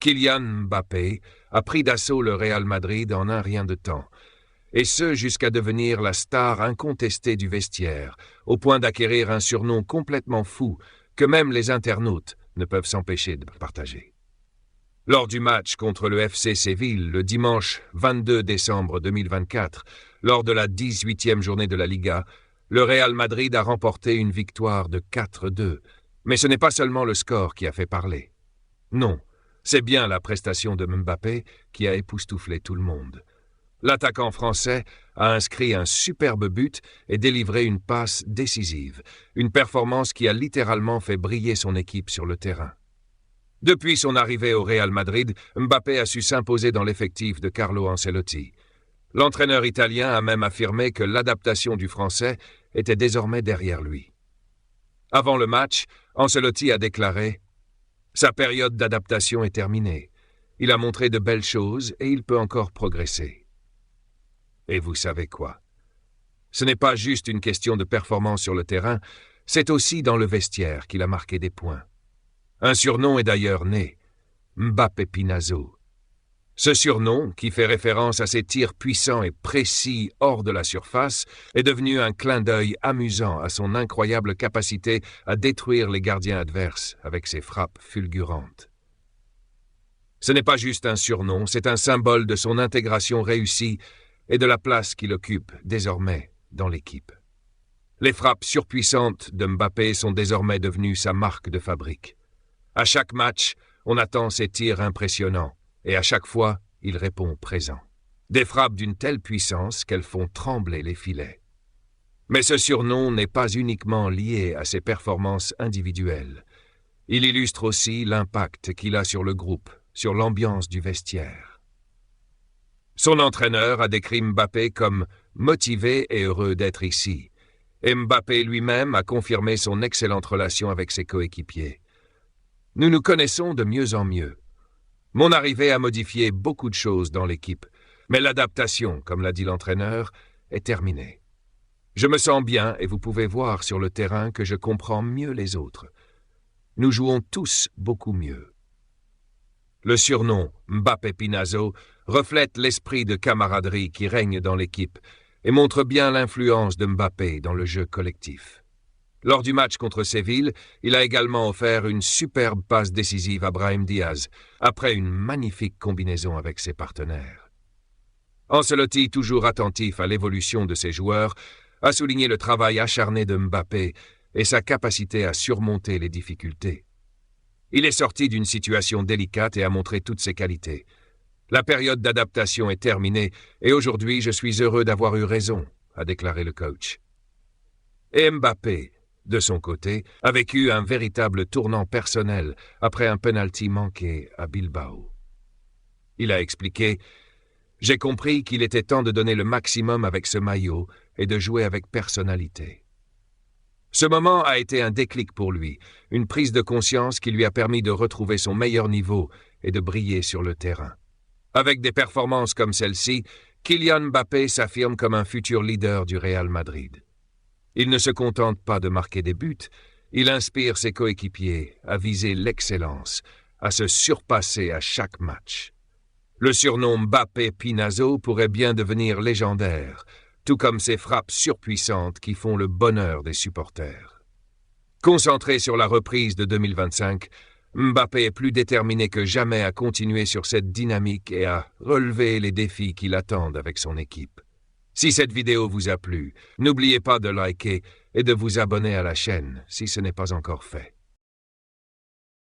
Kylian Mbappé a pris d'assaut le Real Madrid en un rien de temps, et ce jusqu'à devenir la star incontestée du vestiaire, au point d'acquérir un surnom complètement fou que même les internautes ne peuvent s'empêcher de partager. Lors du match contre le FC Séville le dimanche 22 décembre 2024, lors de la 18e journée de la Liga, le Real Madrid a remporté une victoire de 4-2. Mais ce n'est pas seulement le score qui a fait parler. Non, c'est bien la prestation de Mbappé qui a époustouflé tout le monde. L'attaquant français a inscrit un superbe but et délivré une passe décisive, une performance qui a littéralement fait briller son équipe sur le terrain. Depuis son arrivée au Real Madrid, Mbappé a su s'imposer dans l'effectif de Carlo Ancelotti. L'entraîneur italien a même affirmé que l'adaptation du Français était désormais derrière lui. Avant le match, Ancelotti a déclaré « Sa période d'adaptation est terminée. Il a montré de belles choses et il peut encore progresser. » Et vous savez quoi? Ce n'est pas juste une question de performance sur le terrain, c'est aussi dans le vestiaire qu'il a marqué des points. Un surnom est d'ailleurs né, Mbappé Pinazo. Ce surnom, qui fait référence à ses tirs puissants et précis hors de la surface, est devenu un clin d'œil amusant à son incroyable capacité à détruire les gardiens adverses avec ses frappes fulgurantes. Ce n'est pas juste un surnom, c'est un symbole de son intégration réussie et de la place qu'il occupe désormais dans l'équipe. Les frappes surpuissantes de Mbappé sont désormais devenues sa marque de fabrique. À chaque match, on attend ses tirs impressionnants, et à chaque fois, il répond présent. Des frappes d'une telle puissance qu'elles font trembler les filets. Mais ce surnom n'est pas uniquement lié à ses performances individuelles. Il illustre aussi l'impact qu'il a sur le groupe, sur l'ambiance du vestiaire. Son entraîneur a décrit Mbappé comme motivé et heureux d'être ici, et Mbappé lui-même a confirmé son excellente relation avec ses coéquipiers. Nous nous connaissons de mieux en mieux. Mon arrivée a modifié beaucoup de choses dans l'équipe, mais l'adaptation, comme l'a dit l'entraîneur, est terminée. Je me sens bien et vous pouvez voir sur le terrain que je comprends mieux les autres. Nous jouons tous beaucoup mieux. Le surnom Mbappé Pinazo reflète l'esprit de camaraderie qui règne dans l'équipe et montre bien l'influence de Mbappé dans le jeu collectif. Lors du match contre Séville, il a également offert une superbe passe décisive à Brahim Diaz, après une magnifique combinaison avec ses partenaires. Ancelotti, toujours attentif à l'évolution de ses joueurs, a souligné le travail acharné de Mbappé et sa capacité à surmonter les difficultés. Il est sorti d'une situation délicate et a montré toutes ses qualités. La période d'adaptation est terminée et aujourd'hui je suis heureux d'avoir eu raison, a déclaré le coach. Et Mbappé, de son côté, a vécu un véritable tournant personnel après un penalty manqué à Bilbao. Il a expliqué « J'ai compris qu'il était temps de donner le maximum avec ce maillot et de jouer avec personnalité. » Ce moment a été un déclic pour lui, une prise de conscience qui lui a permis de retrouver son meilleur niveau et de briller sur le terrain. Avec des performances comme celle-ci, Kylian Mbappé s'affirme comme un futur leader du Real Madrid. Il ne se contente pas de marquer des buts, il inspire ses coéquipiers à viser l'excellence, à se surpasser à chaque match. Le surnom Mbappé Pinazo pourrait bien devenir légendaire, tout comme ses frappes surpuissantes qui font le bonheur des supporters. Concentré sur la reprise de 2025, Mbappé est plus déterminé que jamais à continuer sur cette dynamique et à relever les défis qui l'attendent avec son équipe. Si cette vidéo vous a plu, n'oubliez pas de liker et de vous abonner à la chaîne si ce n'est pas encore fait.